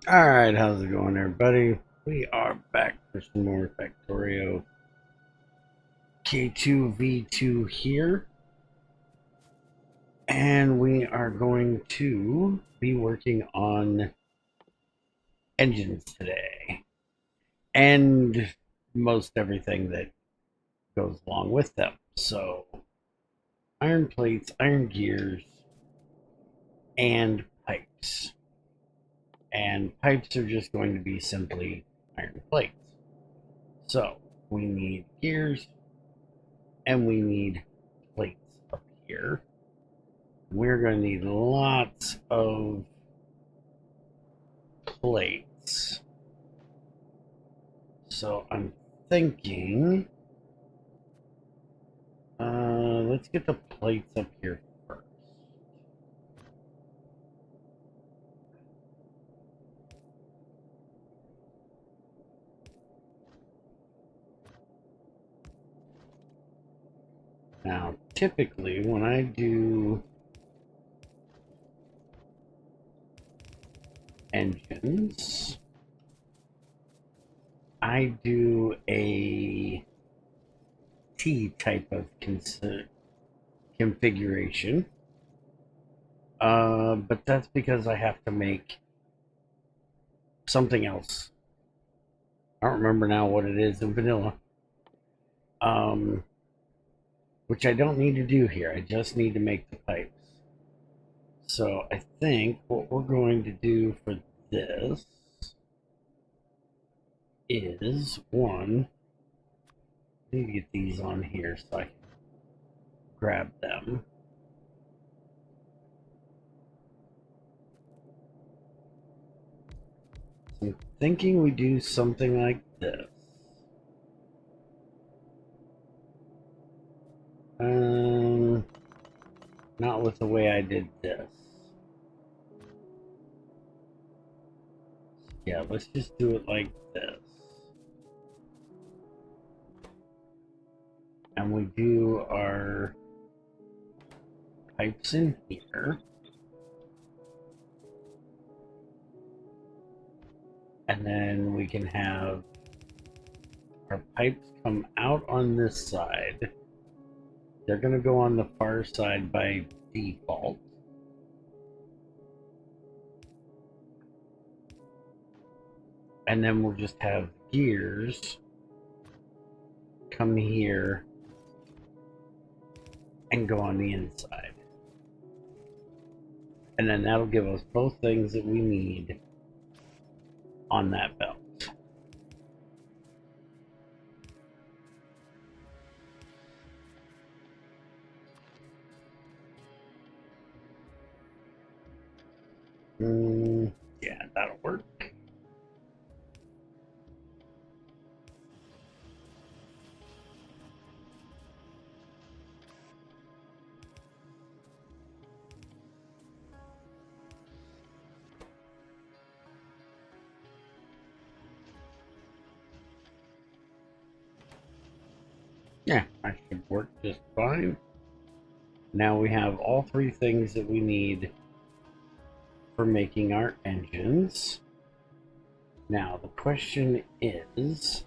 Alright, how's it going, everybody? We are back for some more Factorio K2V2 here, and we are going to be working on engines today, and most everything that goes along with them. So, iron plates, iron gears, and pipes. And pipes are just going to be simply iron plates. So, we need gears, and we need plates up here. We're going to need lots of plates. So I'm thinking, let's get the plates up here first. Now, typically, when I do engines, I do a T type of configuration. But that's because I have to make something else. I don't remember now what it is in vanilla. Um, which I don't need to do here. I just need to make the pipes. So I think what we're going to do for this is one. I need to get these on here so I can grab them. So I'm thinking we do something like this. Um, Not with the way I did this. Yeah, let's just do it like this. And we do our pipes in here. And then we can have our pipes come out on this side. They're going to go on the far side by default. And then we'll just have gears come here and go on the inside. And then that'll give us both things that we need on that belt. Yeah, that'll work. Yeah, that should work just fine. Now we have all three things that we need for making our engines. Now the question is,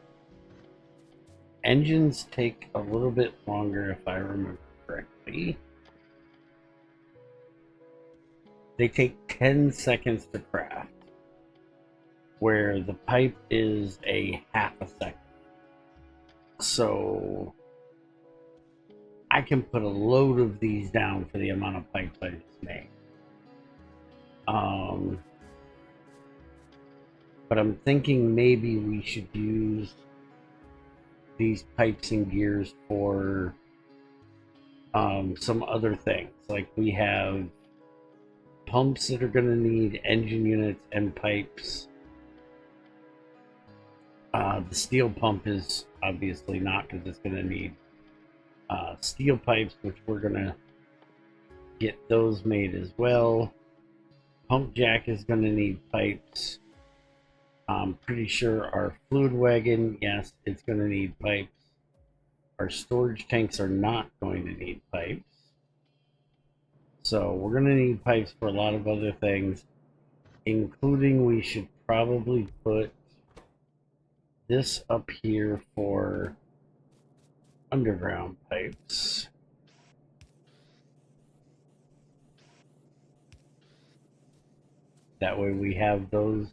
engines take a little bit longer if I remember correctly. They take 10 seconds to craft, where the pipe is a half a second. So I can put a load of these down for the amount of pipes I just made. But I'm thinking maybe we should use these pipes and gears for some other things. Like we have pumps that are going to need engine units and pipes. The steel pump is obviously not, because it's going to need steel pipes, which we're going to get those made as well. Pump jack is going to need pipes. I'm pretty sure our fluid wagon, yes, it's going to need pipes. Our storage tanks are not going to need pipes. So we're going to need pipes for a lot of other things, including we should probably put this up here for underground pipes. That way we have those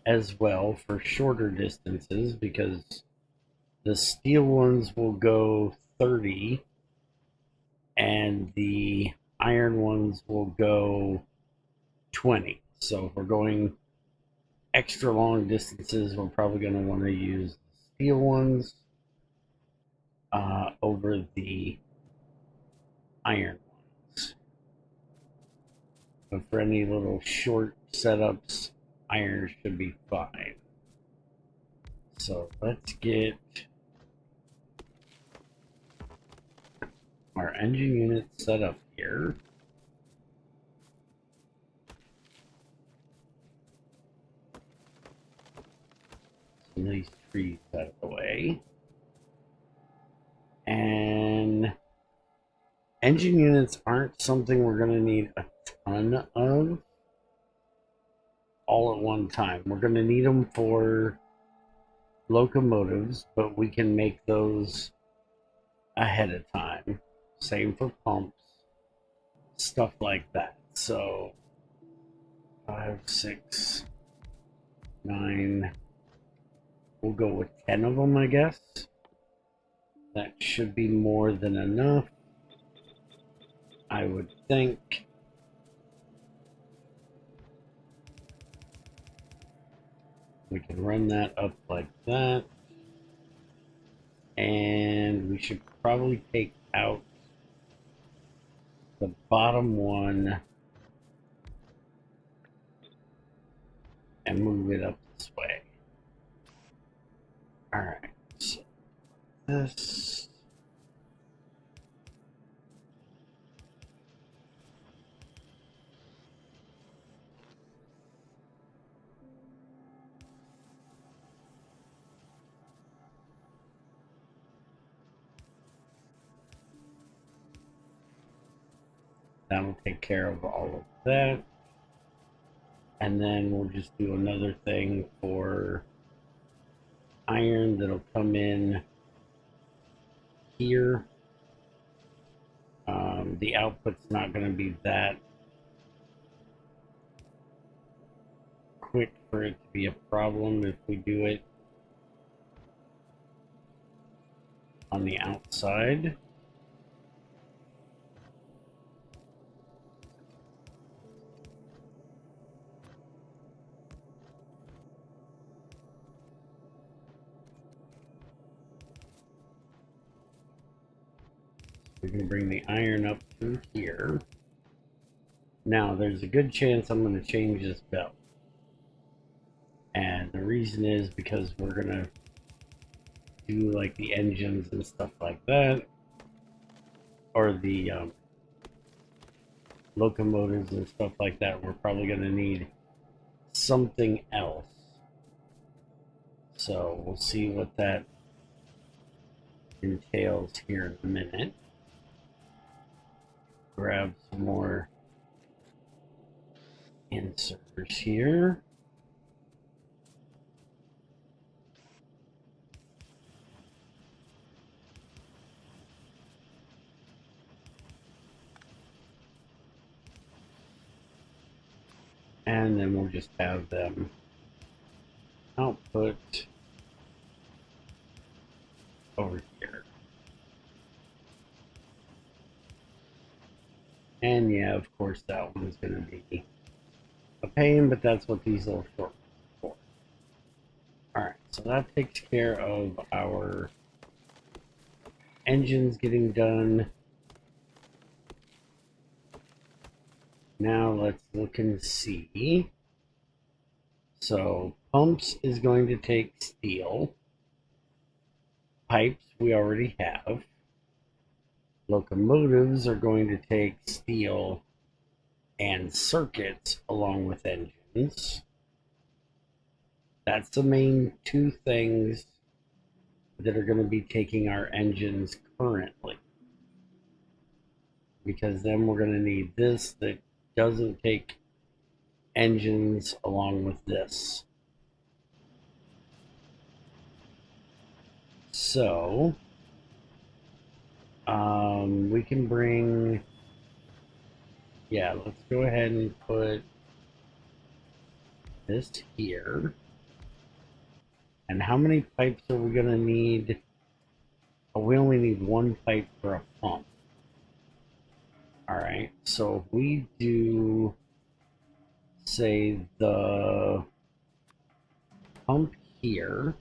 as well for shorter distances, because the steel ones will go 30 and the iron ones will go 20. So if we're going extra long distances, we're probably going to want to use the steel ones over the iron ones. But for any little short setups, iron should be fine. So let's get our engine unit set up here. Some of these trees out of the way. And engine units aren't something we're going to need a ton of all at one time. We're going to need them for locomotives, but we can make those ahead of time. Same for pumps, stuff like that. So 5, 6, 9. We'll go with 10 of them, I guess. That should be more than enough, I would think. We can run that up like that. And we should probably take out the bottom one and move it up this way. Alright, so this. That'll take care of all of that. And then we'll just do another thing for iron that'll come in here. The output's not going to be that quick for it to be a problem if we do it on the outside. We can bring the iron up through here. Now, there's a good chance I'm going to change this belt. And the reason is because we're going to do like the engines and stuff like that. Or the locomotives and stuff like that. We're probably going to need something else. So we'll see what that entails here in a minute. Grab some more inserters here. And then we'll just have them output over here. And yeah, of course, that one's going to be a pain, but that's what these little short ones are for. Alright, so that takes care of our engines getting done. Now let's look and see. So pumps is going to take steel. Pipes we already have. Locomotives are going to take steel and circuits along with engines. That's the main two things that are going to be taking our engines currently. Because then we're going to need this that doesn't take engines along with this. So we can bring, yeah, let's go ahead and put this here. And how many pipes are we going to need? Oh, we only need one pipe for a pump. All right, so if we do, say, the pump here,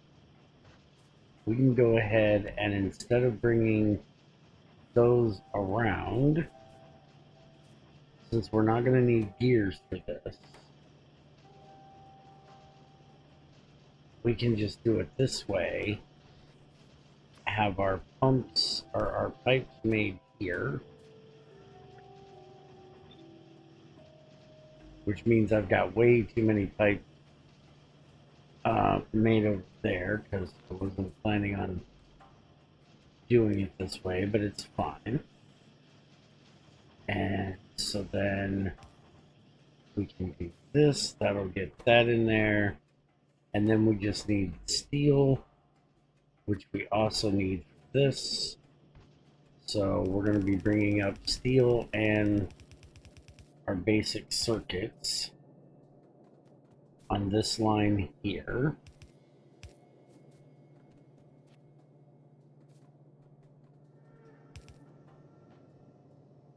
we can go ahead and instead of bringing those around, since we're not going to need gears for this, we can just do it this way, have our pumps or our pipes made here, which means I've got way too many pipes made over there because I wasn't planning on doing it this way, but it's fine. And so then we can do this, that'll get that in there, and then we just need steel, which we also need for this. So we're going to be bringing up steel and our basic circuits on this line here.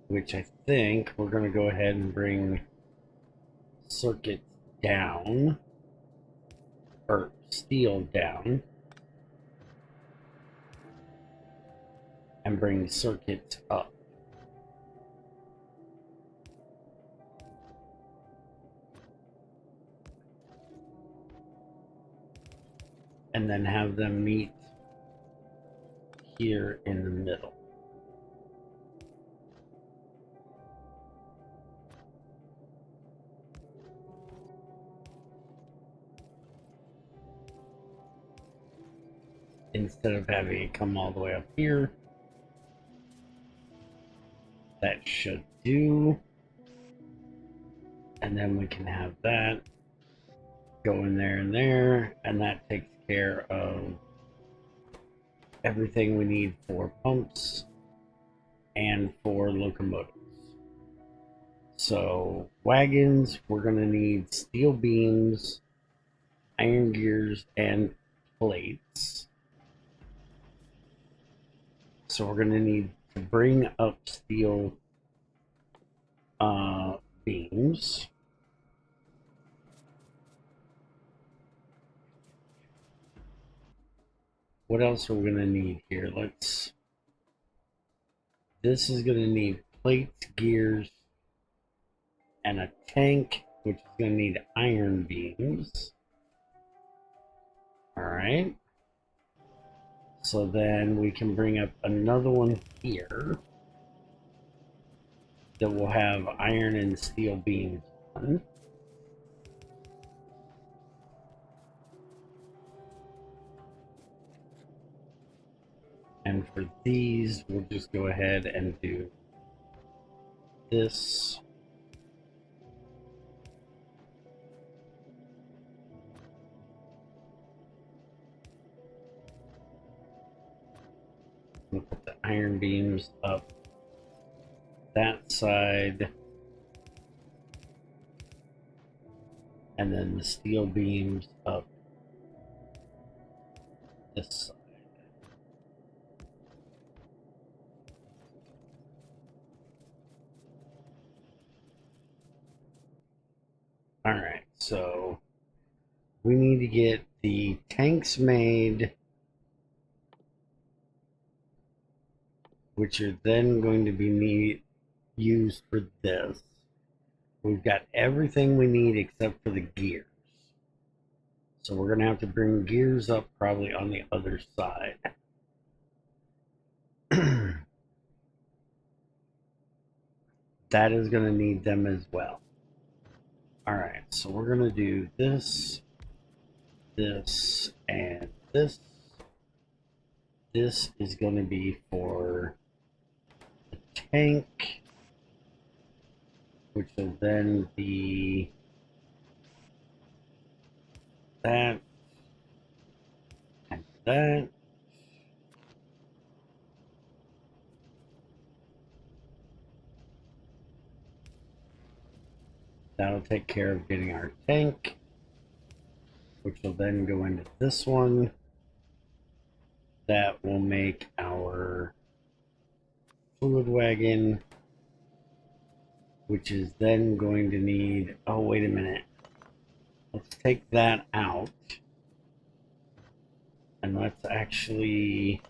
Which I think we're going to go ahead and bring circuits down, or steel down, and bring circuits up. And then have them meet here in the middle. Instead of having it come all the way up here. That should do. And then we can have that go in there and there, and that takes care of everything we need for pumps and for locomotives. So wagons, we're going to need steel beams, iron gears, and plates. So we're going to need to bring up steel beams. What else are we going to need here? This is going to need plates, gears, and a tank, which is going to need iron beams. All right. So then we can bring up another one here that will have iron and steel beams on. And for these, we'll just go ahead and do this. We'll put the iron beams up that side. And then the steel beams up this side. Alright, so we need to get the tanks made, which are then going to be used for this. We've got everything we need except for the gears. So we're going to have to bring gears up probably on the other side. That is going to need them as well. Alright, so we're going to do this, this, and this. This is going to be for the tank, which will then be that, and that. That'll take care of getting our tank, which will then go into this one. That will make our fluid wagon, which is then going to need, oh, wait a minute. Let's take that out. And let's actually,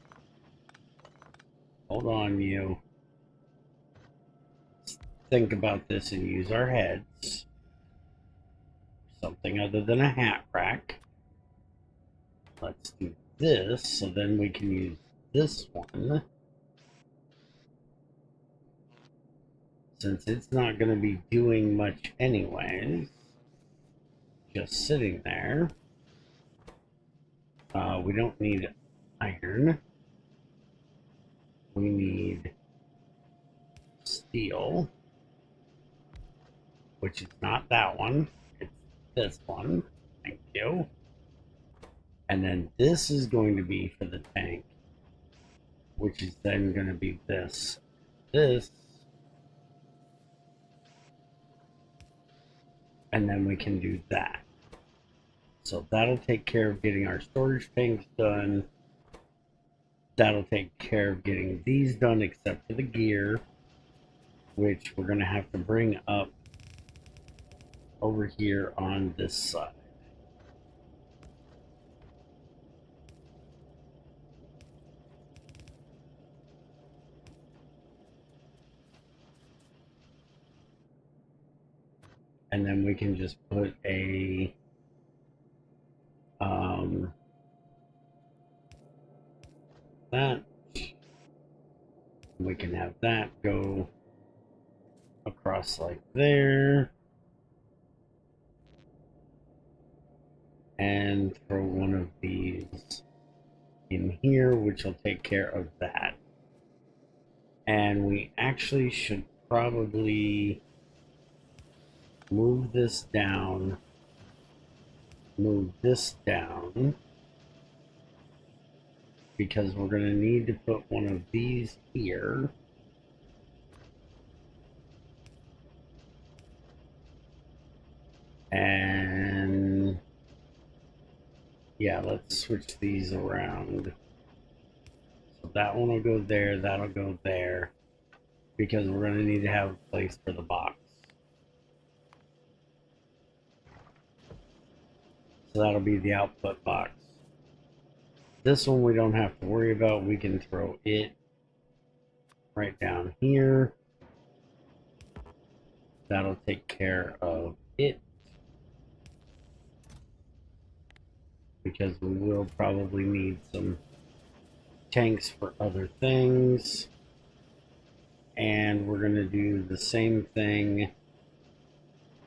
hold on, you. Let's think about this and use our heads. Something other than a hat rack. Let's do this, so then we can use this one. Since it's not going to be doing much anyways. Just sitting there. We don't need iron. We need steel, which is not that one. It's this one. Thank you. And then this is going to be for the tank, which is then going to be this. This. And then we can do that. So that'll take care of getting our storage tanks done. That'll take care of getting these done, except for the gear, which we're going to have to bring up over here on this side. And then we can just put a that. We can have that go across like there. And throw one of these in here, which will take care of that. And we actually should probably move this down, move this down, because we're going to need to put one of these here. And yeah, let's switch these around. So that one will go there, that'll go there, because we're going to need to have a place for the box. So that'll be the output box. This one we don't have to worry about. We can throw it right down here. That'll take care of it. Because we will probably need some tanks for other things. And we're going to do the same thing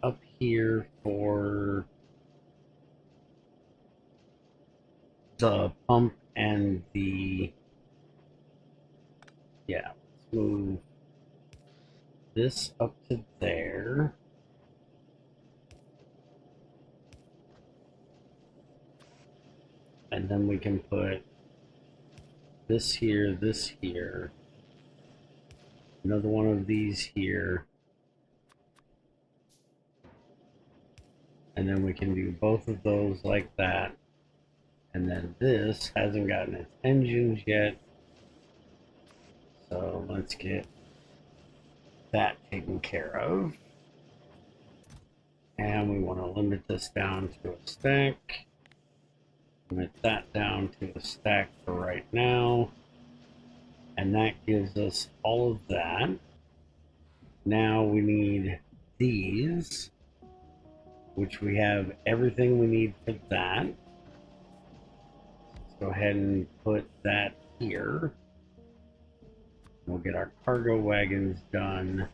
up here for the pump and the, yeah, let's move this up to there. And then we can put this here, another one of these here. And then we can do both of those like that. And then this hasn't gotten its engines yet. So let's get that taken care of. And we want to limit this down to a stack. Limit that down to a stack for right now. And that gives us all of that. Now we need these, which we have everything we need for that. Let's go ahead and put that here. We'll get our cargo wagons done,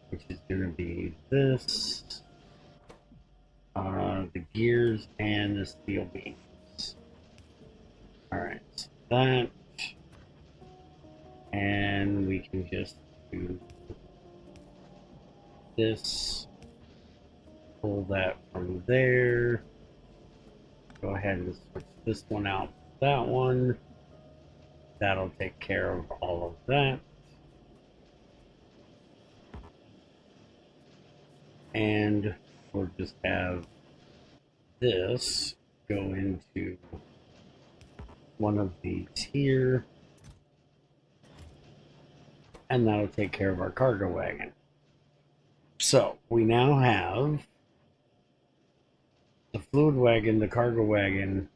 which is going to be this, the gears, and the steel beams. Alright, so that, and we can just do this, pull that from there, go ahead and switch this one out, that one. That'll take care of all of that. And we'll just have this go into one of these here, and that'll take care of our cargo wagon. So we now have the fluid wagon, the cargo wagon,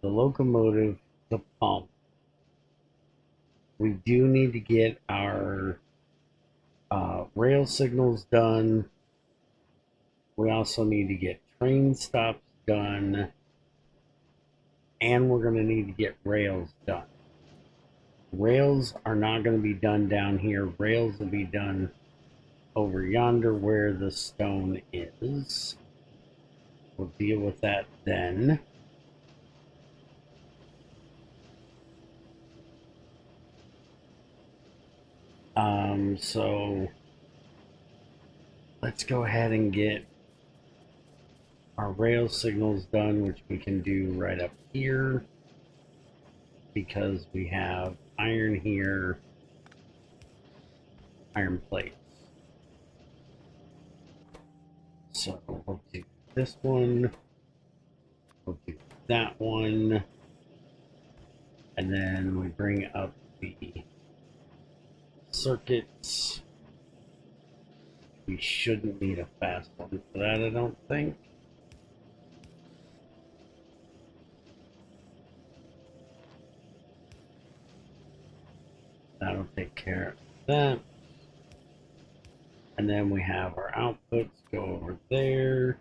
the locomotive, the pump. We do need to get our rail signals done. We also need to get train stops done, and we're going to need to get rails done. Rails are not going to be done down here. Rails will be done over yonder where the stone is. We'll deal with that then. So let's go ahead and get our rail signals done, which we can do right up here because we have iron here, iron plates. So we'll do this one, we'll do that one, and then we bring up the circuits. We shouldn't need a fast one for that, I don't think. That'll take care of that. And then we have our outputs go over there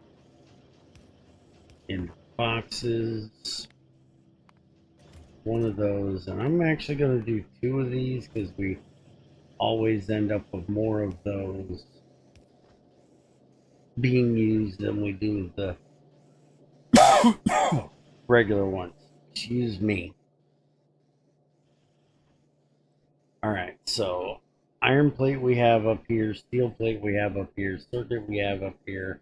in boxes. One of those, and I'm actually going to do two of these because we always end up with more of those being used than we do the regular ones. Excuse me. Alright, so iron plate we have up here, steel plate we have up here, circuit we have up here.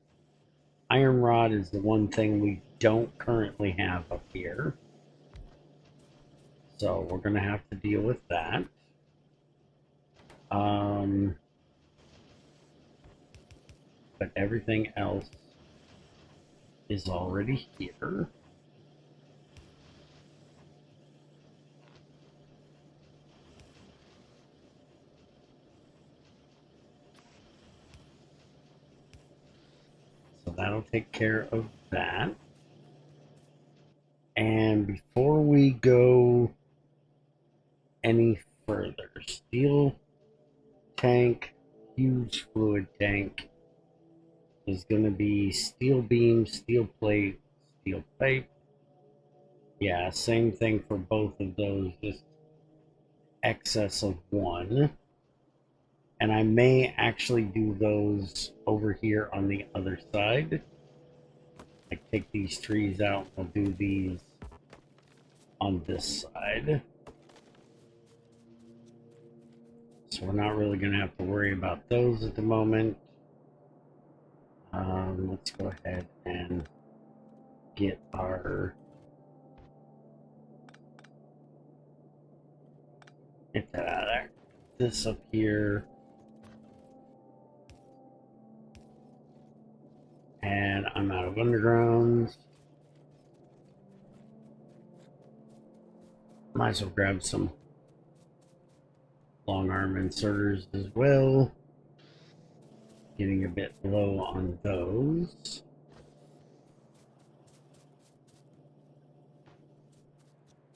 Iron rod is the one thing we don't currently have up here. So we're going to have to deal with that. But everything else is already here. So that'll take care of that. And before we go any further, steel tank, huge fluid tank, is going to be steel beam, steel plate, steel pipe. Yeah, same thing for both of those, just excess of one. And I may actually do those over here on the other side. I take these trees out, I'll do these on this side. So we're not really going to have to worry about those at the moment. Let's go ahead and get our... Get that out of there. This up here. And I'm out of undergrounds. Might as well grab some long arm inserters as well. Getting a bit low on those.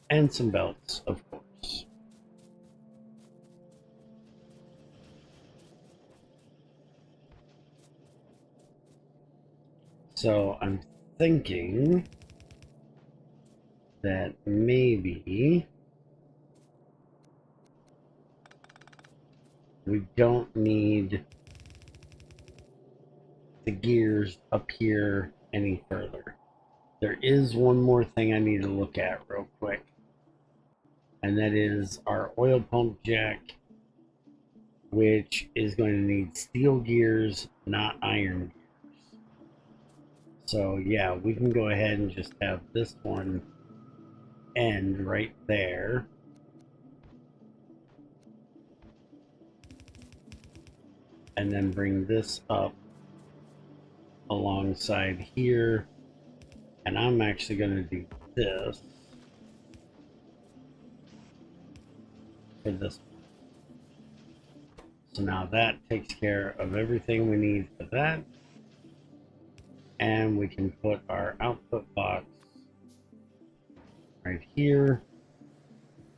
And some belts, of course. So I'm thinking that maybe we don't need the gears up here any further. There is one more thing I need to look at real quick, and that is our oil pump jack, which is going to need steel gears, not iron gears. So yeah, we can go ahead and just have this one end right there. And then bring this up alongside here. And I'm actually going to do this for this one. So now that takes care of everything we need for that. And we can put our output box right here.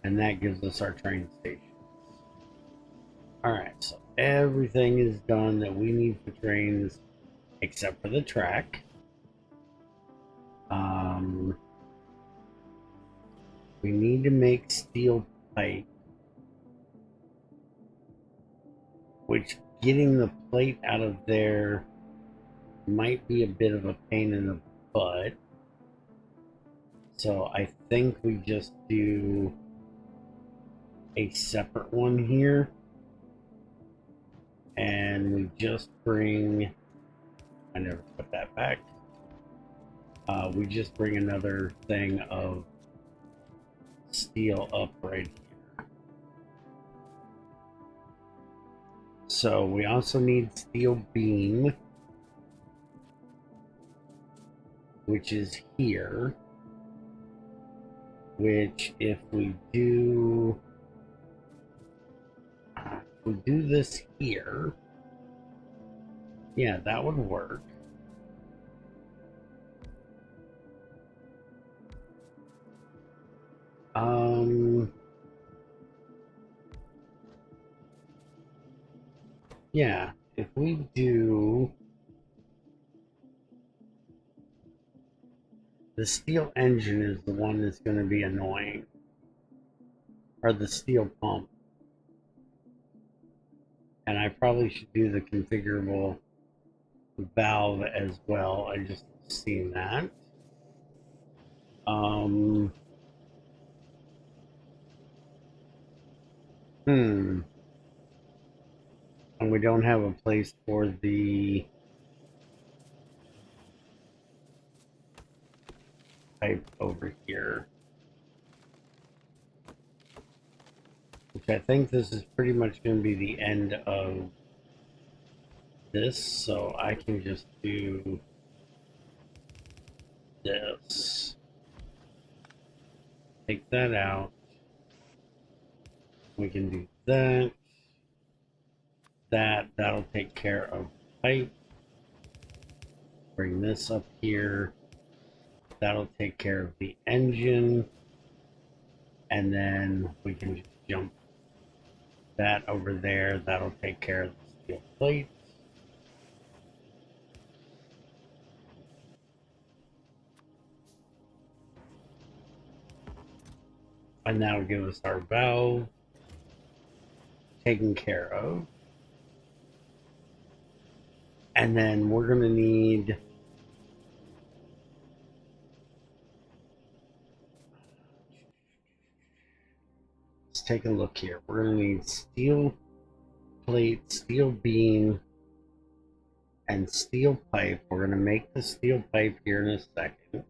And that gives us our train stations. Alright, so everything is done that we need for trains except for the track. We need to make steel pipe, which getting the plate out of there might be a bit of a pain in the butt. So I think we just do a separate one here. And we just bring, I never put that back. We just bring another thing of steel up right here. So we also need steel beam, which is here. Which if we do this here, yeah, that would work. Yeah, if we do the steel engine is the one that's going to be annoying, or the steel pump. And I probably should do the configurable valve as well. I just seen that. And we don't have a place for the pipe over here. Which I think this is pretty much going to be the end of this, so I can just do this. Take that out. We can do that. That'll take care of pipe. Bring this up here. That'll take care of the engine. And then we can just jump that over there. That'll take care of the steel plates. And that'll give us our valve taken care of. And then we're going to need let's take a look here. We're going to need steel plate, steel beam, and steel pipe. We're going to make the steel pipe here in a second.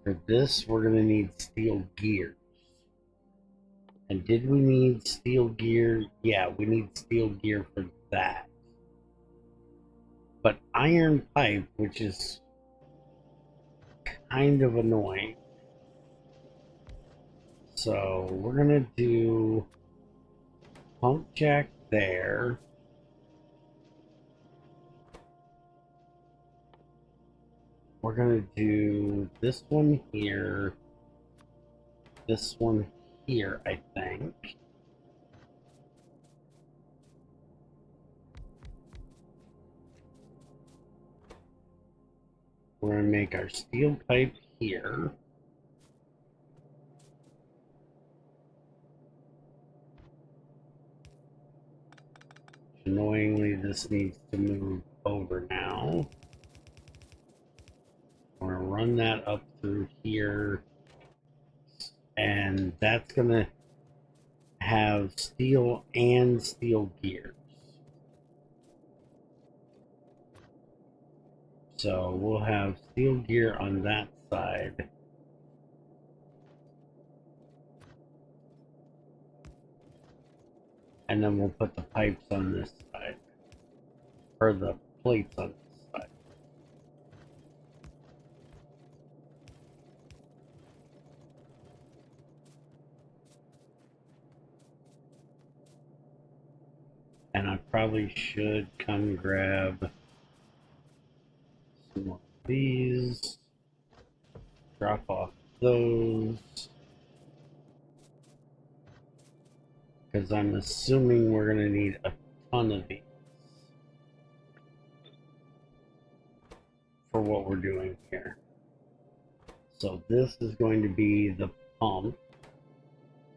For this, we're going to need steel gears. And did we need steel gear? Yeah, we need steel gear for that. But iron pipe, which is kind of annoying. So we're going to do pump jack there. We're going to do this one here. This one here, I think. We're going to make our steel pipe here. Annoyingly, this needs to move over now. We're going to run that up through here. And that's going to have steel and steel gears. So we'll have steel gear on that side. And then we'll put the pipes on this side. Or the plates on this side. And I probably should come grab some more of these. Drop off those. Because I'm assuming we're going to need a ton of these for what we're doing here. So this is going to be the pump,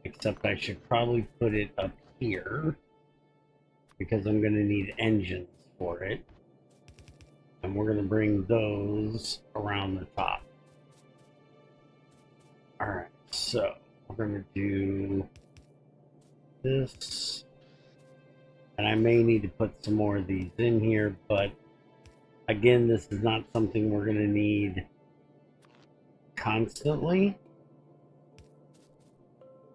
except I should probably put it up here because I'm going to need engines for it. And we're going to bring those around the top. Alright, so we're going to do this. And I may need to put some more of these in here, but again, this is not something we're going to need constantly.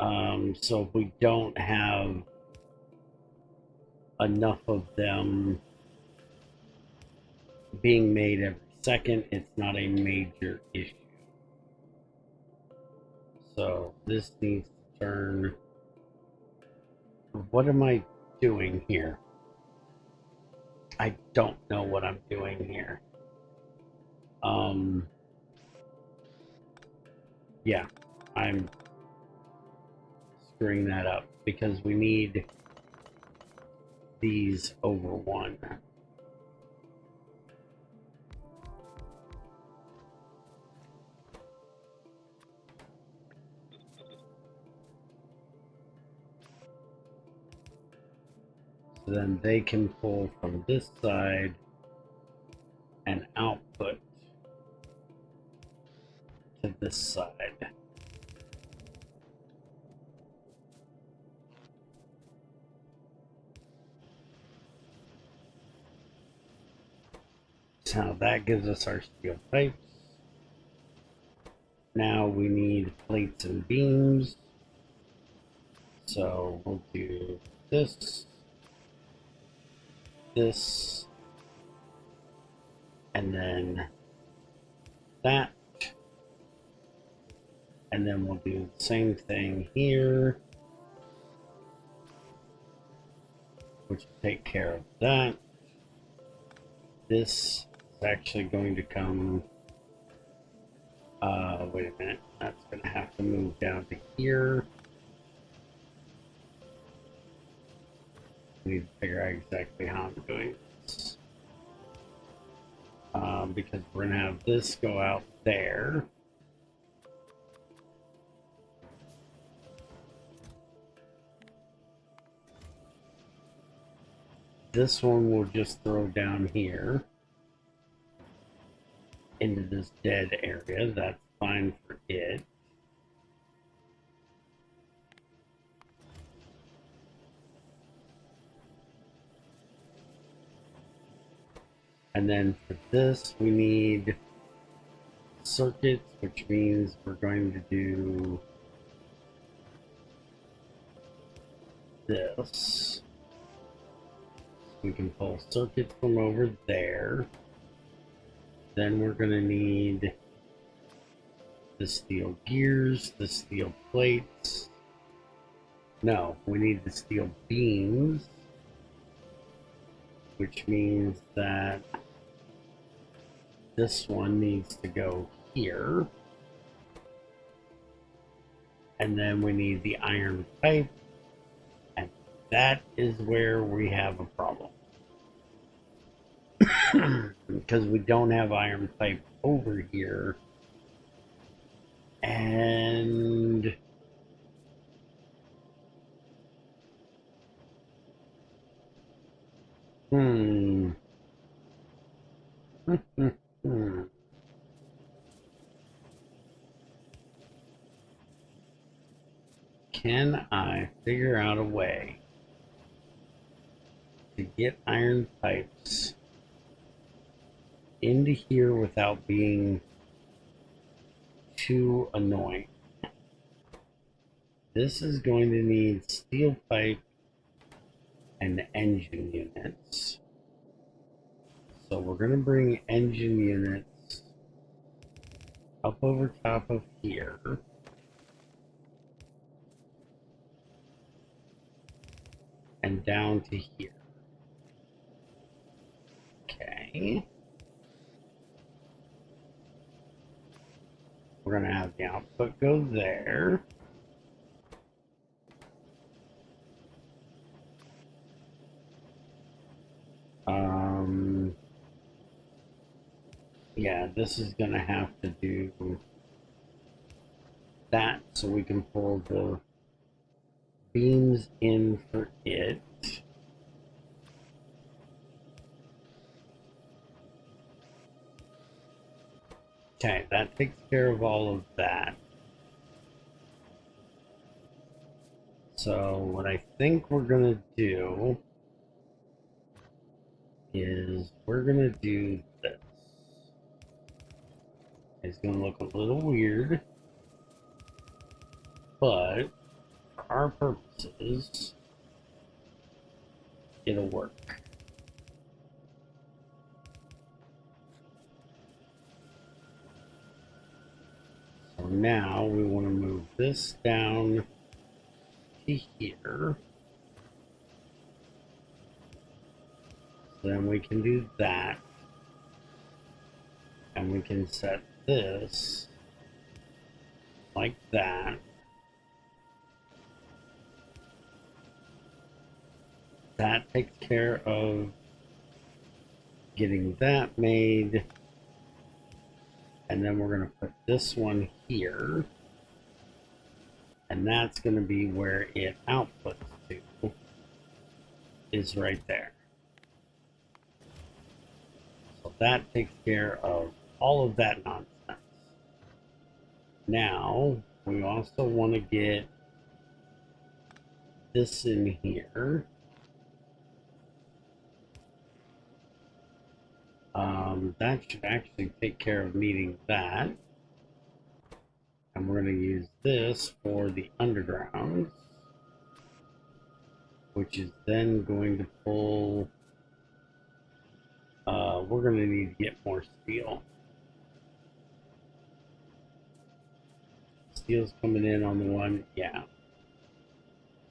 So if we don't have enough of them being made every second, it's not a major issue. So this needs to turn. What am I doing here? I don't know what I'm doing here. Yeah, I'm screwing that up because we need these over one. So then they can pull from this side and output to this side. So that gives us our steel pipes. Now we need plates and beams. So we'll do this, this, and then that. And then we'll do the same thing here, which will take care of that. This is actually going to come, wait a minute, that's going to have to move down to here. I need to figure out exactly how I'm doing this. Because we're going to have this go out there. This one we'll just throw down here into this dead area. That's fine for it. And then for this, we need circuits, which means we're going to do this. We can pull circuits from over there. Then we're going to need the steel gears, the steel plates. No, we need the steel beams, which means that this one needs to go here. And then we need the iron pipe, and that is where we have a problem. Because we don't have iron pipe over here. And can I figure out a way to get iron pipes into here without being too annoying. This is going to need steel pipe and engine units. So we're going to bring engine units up over top of here. And down to here. Okay. We're going to have the output go there. Yeah, this is going to have to do that so we can pull the beams in for it. Okay, that takes care of all of that. So what I think we're going to do is we're going to do this. It's going to look a little weird, but for our purposes, it'll work. So now we want to move this down to here. So then we can do that. And we can set this like that. That takes care of getting that made. And then we're going to put this one here. And that's going to be where it outputs to, is right there. So that takes care of all of that nonsense. Now, we also want to get this in here. That should actually take care of needing that. And we're going to use this for the undergrounds, which is then going to pull, we're going to need to get more steel. Steel's coming in on the one, yeah.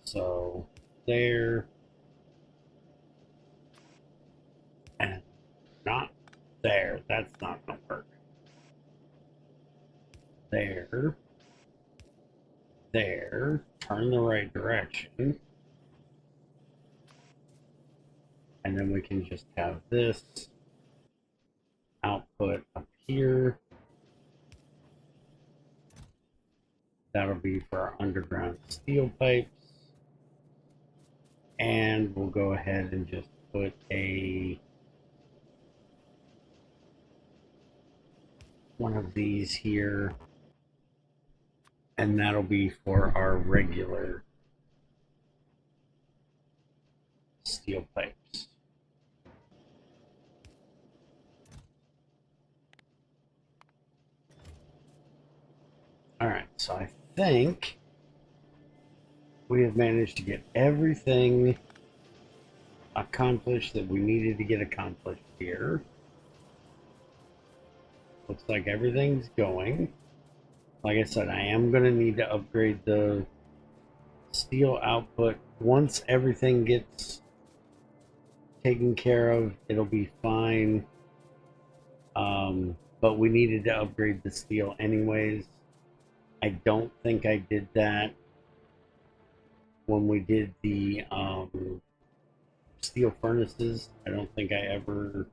So there, and not there, that's not going to work. There, there, turn the right direction. And then we can just have this output up here. That'll be for our underground steel pipes. And we'll go ahead and just put one of these here. And that'll be for our regular steel pipes. Alright, so I think we have managed to get everything accomplished that we needed to get accomplished here. Looks like everything's going. Like I said, I am going to need to upgrade the steel output. Once everything gets taken care of, it'll be fine. But we needed to upgrade the steel anyways. I don't think I did that when we did the steel furnaces. I don't think I ever...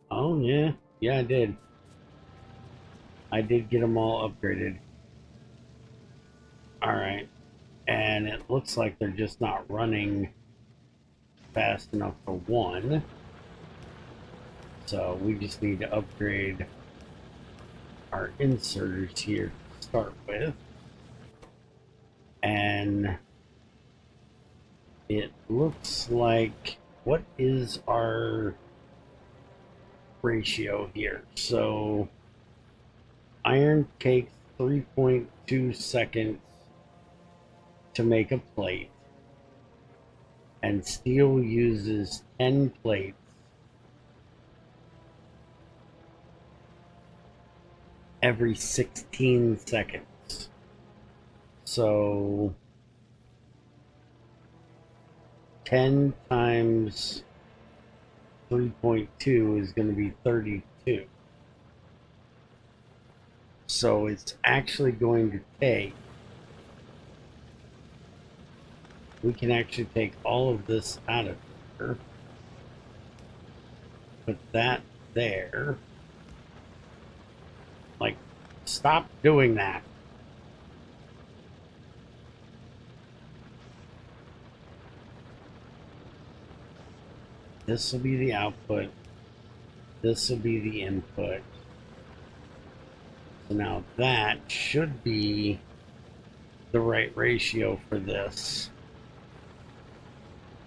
Oh, yeah. Yeah, I did. I did get them all upgraded. Alright. And it looks like they're just not running fast enough for one. So we just need to upgrade our inserters here to start with. And it looks like, what is our ratio here. So iron takes 3.2 seconds to make a plate, and steel uses 10 plates every 16 seconds. So 10 times 3.2 is going to be 32. So it's actually going to take, we can actually take all of this out of here, put that there. Like, stop doing that. This will be the output. This will be the input. So now that should be the right ratio for this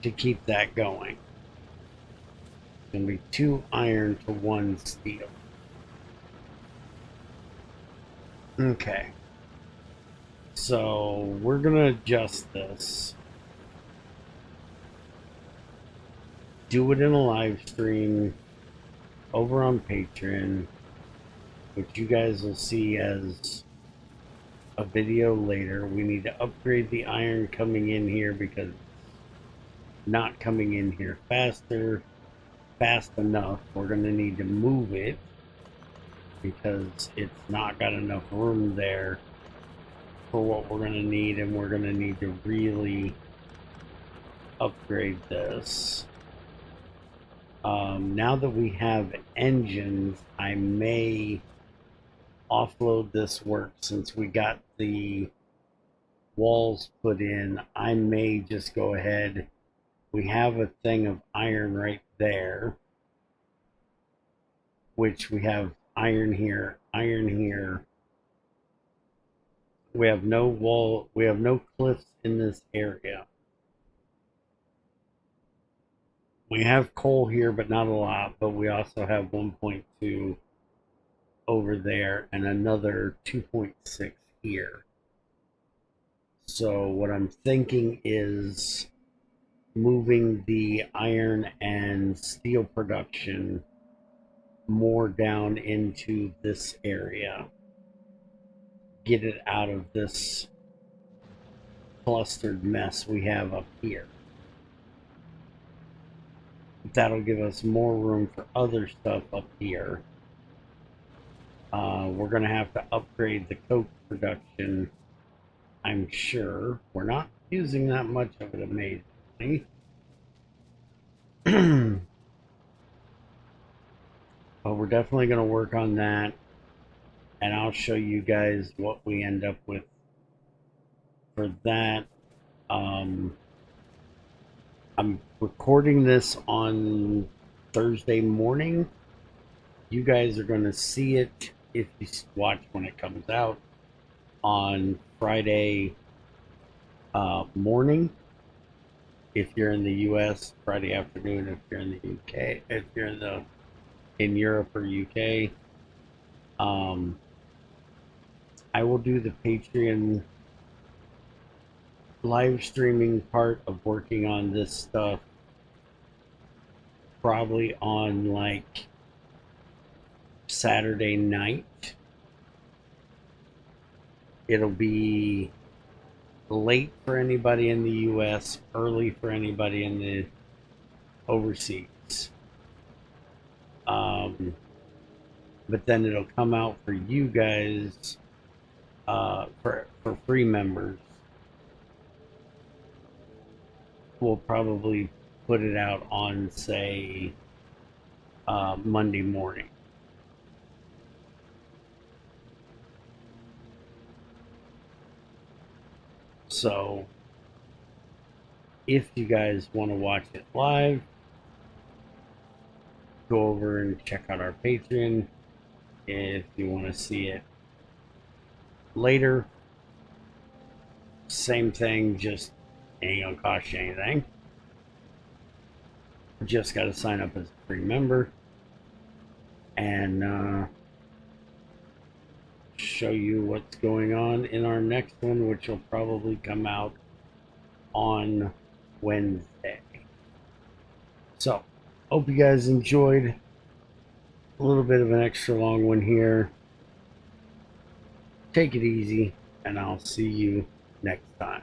to keep that going. It's going to be 2 iron to 1 steel. Okay. So we're going to adjust this. Do it in a live stream over on Patreon, which you guys will see as a video later. We need to upgrade the iron coming in here because it's not coming in here fast enough. We're going to need to move it because it's not got enough room there for what we're going to need, and we're going to need to really upgrade this. Now that we have engines, I may offload this work since we got the walls put in. I may just go ahead. We have a thing of iron right there, which we have iron here, iron here. We have no wall, we have no cliffs in this area. We have coal here, but not a lot, but we also have 1.2 over there and another 2.6 here. So what I'm thinking is moving the iron and steel production more down into this area. Get it out of this clustered mess we have up here. That'll give us more room for other stuff up here. We're going to have to upgrade the coke production, I'm sure. We're not using that much of it, amazingly. But we're definitely going to work on that, and I'll show you guys what we end up with for that. I'm recording this on Thursday morning. You guys are going to see it if you watch when it comes out on Friday morning. If you're in the U.S., Friday afternoon. If you're in the UK, if you're in Europe or UK, I will do the Patreon live streaming part of working on this stuff probably on like Saturday night. It'll be late for anybody in the US, early for anybody in the overseas. But then it'll come out for you guys, for free members. We'll probably put it out on, say, Monday morning. So if you guys want to watch it live, go over and check out our Patreon. If you want to see it later, same thing, just ain't gonna cost you anything. Just got to sign up as a free member. and show you what's going on in our next one, which will probably come out on Wednesday. So, hope you guys enjoyed a little bit of an extra long one here. Take it easy, and I'll see you next time.